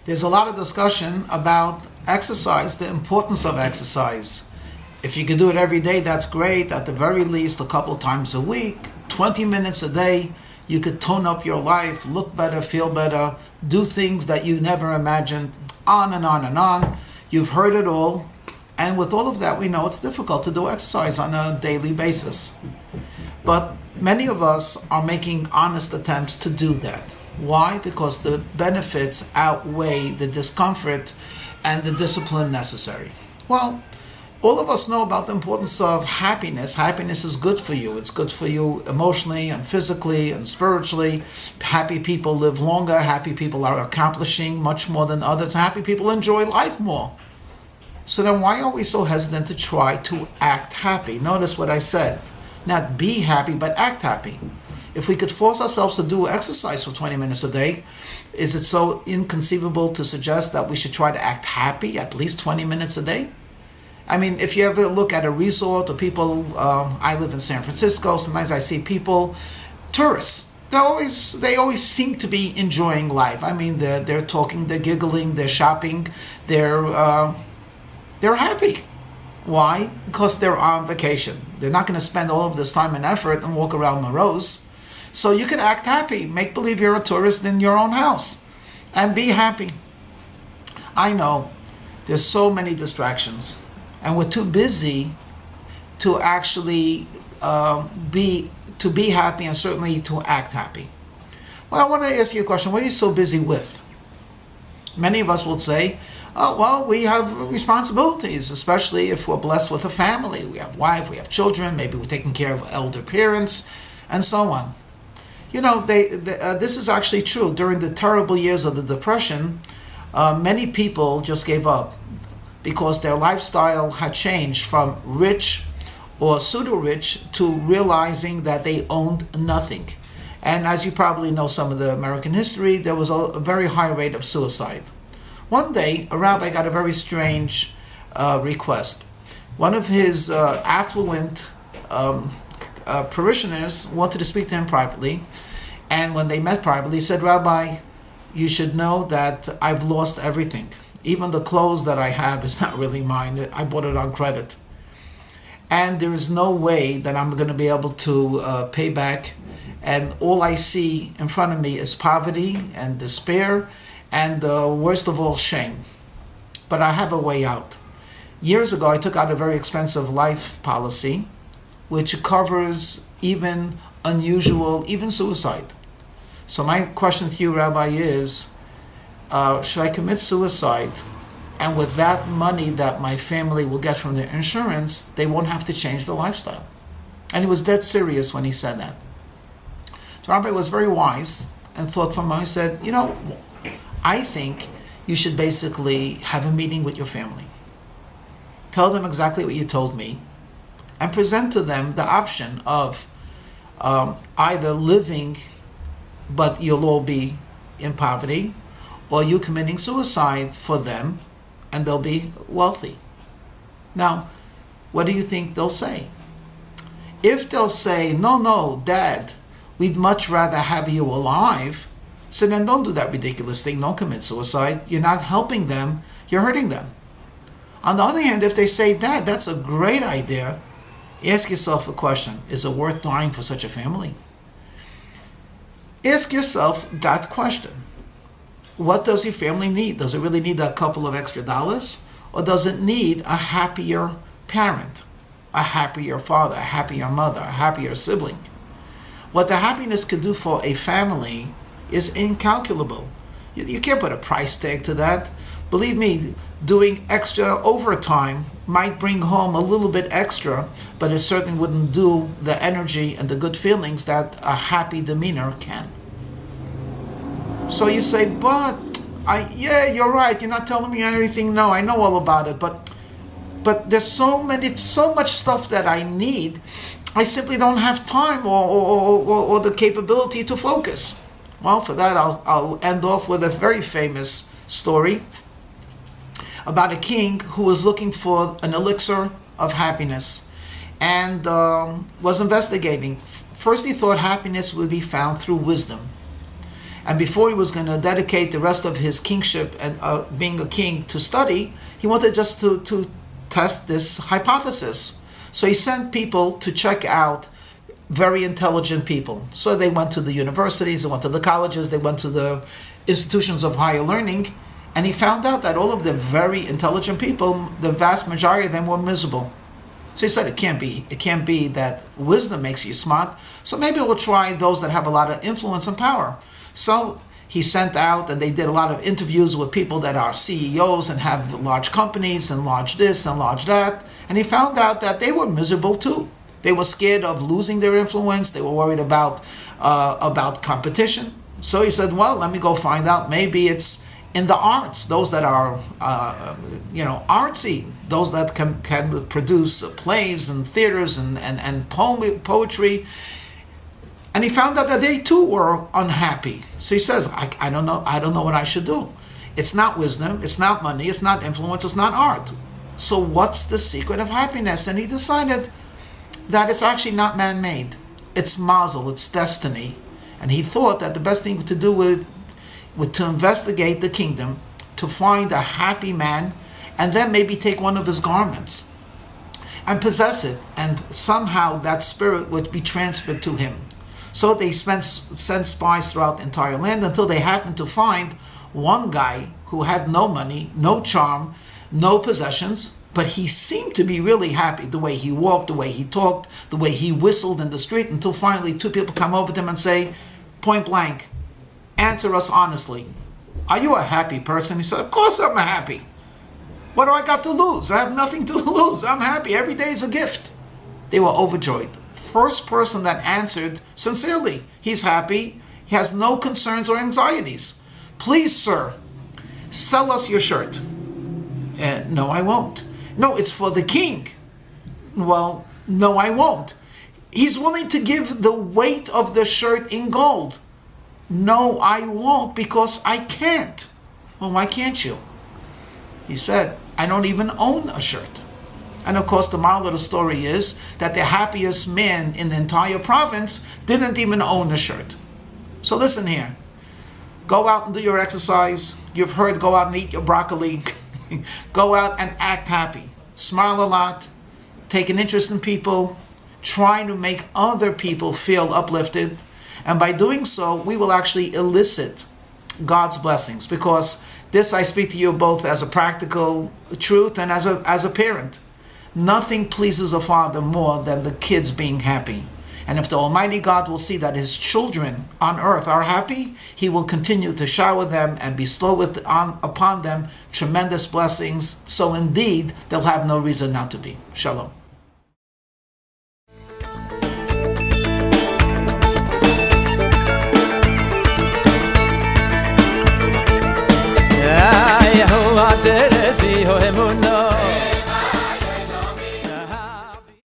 There's a lot of discussion about exercise, the importance of exercise. If you can do it every day, that's great. At the very least, a couple times a week, 20 minutes a day, you could tone up your life, look better, feel better, do things that you never imagined, on and on and on. You've heard it all. And with all of that, we know it's difficult to do exercise on a daily basis. But many of us are making honest attempts to do that. Why? Because the benefits outweigh the discomfort and the discipline necessary. Well, all of us know about the importance of happiness. Happiness is good for you. It's good for you emotionally and physically and spiritually. Happy people live longer. Happy people are accomplishing much more than others. Happy people enjoy life more. So then why are we so hesitant to try to act happy? Notice what I said. Not be happy, but act happy. If we could force ourselves to do exercise for 20 minutes a day, is it so inconceivable to suggest that we should try to act happy at least 20 minutes a day? I mean, if you ever look at a resort or people, I live in San Francisco, sometimes I see people, tourists, they always seem to be enjoying life. I mean, they're talking, they're giggling, they're shopping, they're happy. Why? Because they're on vacation. They're not going to spend all of this time and effort and walk around morose. So you can act happy. Make believe you're a tourist in your own house and be happy. I know there's so many distractions and we're too busy to actually be happy and certainly to act happy. Well, I want to ask you a question. What are you so busy with? Many of us will say, oh, well, we have responsibilities, especially if we're blessed with a family. We have wife, we have children, maybe we're taking care of elder parents, and so on. You know, this is actually true. During the terrible years of the Depression, many people just gave up because their lifestyle had changed from rich or pseudo-rich to realizing that they owned nothing. And as you probably know some of the American history, there was a very high rate of suicide. One day, a rabbi got a very strange request. One of his affluent parishioners wanted to speak to him privately. And when they met privately, he said, Rabbi, you should know that I've lost everything. Even the clothes that I have is not really mine. I bought it on credit. And there is no way that I'm going to be able to pay back. And all I see in front of me is poverty and despair and worst of all, shame. But I have a way out. Years ago, I took out a very expensive life policy, which covers even unusual, even suicide. So my question to you, Rabbi, is, should I commit suicide? And with that money that my family will get from their insurance, they won't have to change their lifestyle. And he was dead serious when he said that. So Rabbi was very wise and thought from him. He said, you know, I think you should basically have a meeting with your family. Tell them exactly what you told me and present to them the option of either living but you'll all be in poverty, or you committing suicide for them and they'll be wealthy. Now, what do you think they'll say? If they'll say, no, Dad, we'd much rather have you alive, so then don't do that ridiculous thing. Don't commit suicide. You're not helping them. You're hurting them. On the other hand, if they say, Dad, that's a great idea, ask yourself a question. Is it worth dying for such a family? Ask yourself that question. What does your family need? Does it really need a couple of extra dollars? Or does it need a happier parent, a happier father, a happier mother, a happier sibling? What the happiness could do for a family is incalculable. You can't put a price tag to that. Believe me, doing extra overtime might bring home a little bit extra, but it certainly wouldn't do the energy and the good feelings that a happy demeanor can. So you say, but you're right. You're not telling me anything. No, I know all about it, but there's so much stuff that I need. I simply don't have time or the capability to focus. Well, for that, I'll end off with a very famous story about a king who was looking for an elixir of happiness and was investigating. First, he thought happiness would be found through wisdom. And before he was going to dedicate the rest of his kingship and being a king to study, he wanted just to test this hypothesis. So he sent people to check out very intelligent people. So they went to the universities, they went to the colleges, they went to the institutions of higher learning, and he found out that all of the very intelligent people, the vast majority of them were miserable. So he said it can't be that wisdom makes you smart, so maybe we'll try those that have a lot of influence and power. So he sent out, and they did a lot of interviews with people that are CEOs and have large companies and large this and large that, and he found out that they were miserable too. They were scared of losing their influence. They were worried about competition. So he said, well, let me go find out. Maybe it's in the arts, those that are artsy, those that can produce plays and theaters and poetry. And he found out that they too were unhappy. So he says, I don't know what I should do. It's not wisdom, it's not money, it's not influence, it's not art. So what's the secret of happiness? And he decided that it's actually not man-made. It's mazel, it's destiny. And he thought that the best thing to do would to investigate the kingdom, to find a happy man, and then maybe take one of his garments and possess it, and somehow that spirit would be transferred to him. So they sent spies throughout the entire land until they happened to find one guy who had no money, no charm, no possessions, but he seemed to be really happy, the way he walked, the way he talked, the way he whistled in the street, until finally two people come over to him and say, point blank, answer us honestly. Are you a happy person? He said, of course I'm happy. What do I got to lose? I have nothing to lose. I'm happy. Every day is a gift. They were overjoyed. First person that answered sincerely, he's happy. He has no concerns or anxieties. Please, sir, sell us your shirt. No, I won't. No, it's for the king. Well, no, I won't. He's willing to give the weight of the shirt in gold. No, I won't, because I can't. Well, why can't you? He said, I don't even own a shirt. And of course, the moral of the story is that the happiest man in the entire province didn't even own a shirt. So listen here. Go out and do your exercise. You've heard, go out and eat your broccoli. Go out and act happy. Smile a lot. Take an interest in people. Try to make other people feel uplifted. And by doing so, we will actually elicit God's blessings. Because this I speak to you both as a practical truth and as a parent. Nothing pleases a father more than the kids being happy. And if the Almighty God will see that His children on earth are happy, He will continue to shower them and bestow upon them tremendous blessings. So indeed, they'll have no reason not to be. Shalom.